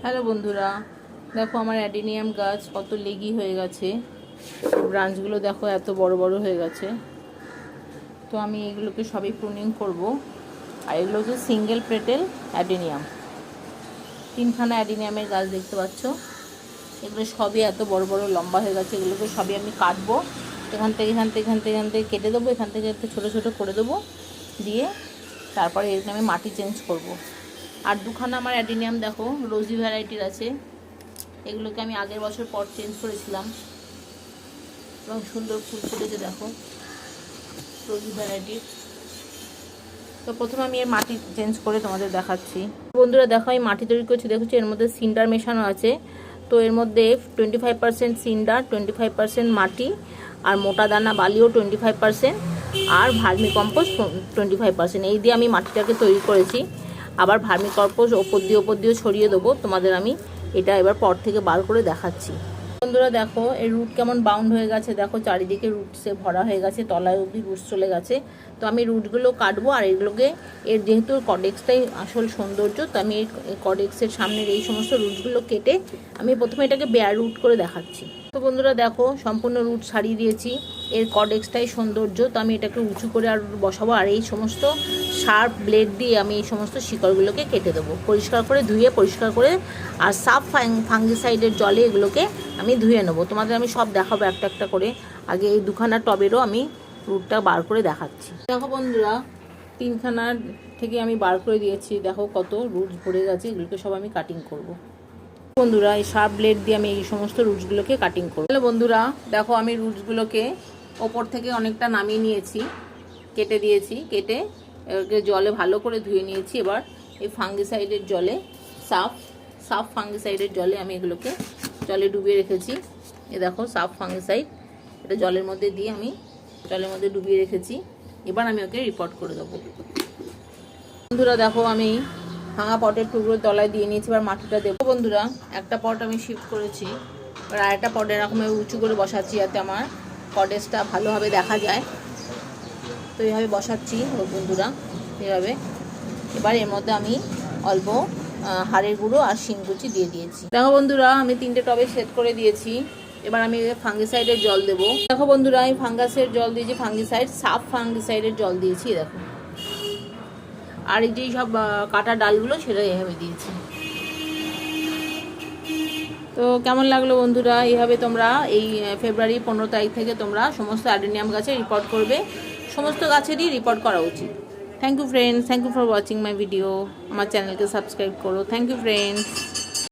Hello বন্ধুরা, দেখো আমার অ্যাডিনিয়াম গাছ কত লেগি হয়ে গেছে। ব্রাঞ্চগুলো দেখো এত বড় বড় হয়ে গেছে। তো আমি এগুলোকে সবই প্রুনিং করব। আর এগুলো হচ্ছে সিঙ্গেল পেটেল অ্যাডিনিয়াম, তিনখানা অ্যাডিনিয়ামের গাছ দেখতে পাচ্ছ। এগুলো সবই এত বড় বড় লম্বা হয়ে গেছে। এগুলোকে সবই আমি কাটবো। এখান থেকে কেটে দেবো, এখান থেকে একটু ছোটো ছোটো করে দেবো, দিয়ে তারপরে এখানে আমি মাটি চেঞ্জ করব। আর দুখানা আমার অ্যাডিনিয়াম দেখো রোজি ভ্যারাইটির আছে। এগুলোকে আমি আগের বছর পট চেঞ্জ করেছিলাম এবং সুন্দর ফুল ফুটেছে দেখো, রোজি ভ্যারাইটির। তো প্রথমে আমি এর মাটি চেঞ্জ করে তোমাদের দেখাচ্ছি। বন্ধুরা দেখো আমি মাটি তৈরি করছি, দেখছি এর মধ্যে সিন্ডার মেশানো আছে। তো এর মধ্যে 25% সিন্ডার, 25% মাটি, আর মোটা দানা বালিও 25%, আর ভার্মি কম্পোস্ট 25%। এই দিয়ে আমি মাটিটাকে তৈরি করেছি। আবার ভার্মি কম্পোস্ট ওপর দিয়ে ছড়িয়ে দেবো। তোমাদের আমি এটা এবার পট থেকে বার করে দেখাচ্ছি। বন্ধুরা দেখো এর রুট কেমন বাউন্ড হয়ে গেছে, দেখো চারিদিকে রুটসে ভরা হয়ে গেছে, তলায় অবধি রুটস চলে গেছে। তো আমি রুটগুলো কাটবো। আর এগুলোকে এর যেহেতু কডেক্সটাই আসল সৌন্দর্য, তো আমি এই কডেক্সের সামনের এই সমস্ত রুটসগুলো কেটে আমি প্রথমে এটাকে বেয়ার রুট করে দেখাচ্ছি। তো বন্ধুরা দেখো সম্পূর্ণ রুট ছাড়িয়ে দিয়েছি, এর কডেক্সটাই সৌন্দর্য। তো আমি এটাকে উঁচু করে আর বসাবো। আর এই সমস্ত শার্প ব্লেড দিয়ে আমি এই সমস্ত শিকড়গুলোকে কেটে দেবো, পরিষ্কার করে ধুয়ে পরিষ্কার করে। আর সাফ ফাঙ্গিসাইডের জলে এগুলোকে আমি ধুয়ে নেবো। তোমাদের আমি সব দেখাবো একটা একটা করে। আগে এই দুখানা টবেরও আমি রুটটা বার করে দেখাচ্ছি। দেখো বন্ধুরা তিনখানা থেকে আমি বার করে দিয়েছি, দেখো কত রুট ভরে গেছে। এগুলোকে সব আমি কাটিং করব। বন্ধুরা এই শার্প ব্লেড দিয়ে আমি এই সমস্ত রুটসগুলোকে কাটিং করব। তাহলে বন্ধুরা দেখো আমি রুটসগুলোকে ওপর থেকে অনেকটা নামিয়ে নিয়েছি, কেটে দিয়েছি। কেটে জলে ভালো করে ধুয়ে নিয়েছি। এবার এই ফাঙ্গিসাইডের জলে, সাফ ফাঙ্গিসাইডের জলে আমি এগুলোকে জলে ডুবিয়ে রেখেছি। এ দেখো সাফ ফাঙ্গিসাইড, এটা জলের মধ্যে দিয়ে আমি জলের মধ্যে ডুবিয়ে রেখেছি। এবার আমি ওকে রিপোর্ট করে দেবো। বন্ধুরা দেখো আমি ভাঙা পটের টুকরো তলায় দিয়ে নিয়েছি, এবার মাটিটা দেবো। বন্ধুরা একটা পট আমি শিফট করেছি, এবার আরেকটা পট এরকম উঁচু করে বসাচ্ছি যাতে আমার কডেসটা ভালোভাবে দেখা যায়। তো এইভাবে বসাচ্ছি বন্ধুরা, এইভাবে। এবার এর মধ্যে আমি অল্প হাড়ের গুঁড়ো আর শিংকুচি দিয়ে দিয়েছি। দেখো বন্ধুরা আমি 3টে টবে সেট করে দিয়েছি। এবার আমি ফাঙ্গিসাইডের জল দেবো। দেখো বন্ধুরা আমি ফাঙ্গাসের জল দিয়েছি, ফাঙ্গিসাইড সাফ ফাঙ্গিসাইডের জল দিয়েছি দেখো। আর এই যে সব কাটা ডালগুলো সেটা এইভাবে দিয়েছি। তো কেমন লাগলো বন্ধুরা? এইভাবে তোমরা এই ফেব্রুয়ারি 15 তারিখ থেকে তোমরা সমস্ত অ্যাডেনিয়াম গাছে রিপোর্ট করবে। সমস্ত গাছেরই রিপোর্ট করা উচিত। Thank you friends, thank you for watching my video. আমার চ্যানেলকে সাবস্ক্রাইব করো। Thank you friends.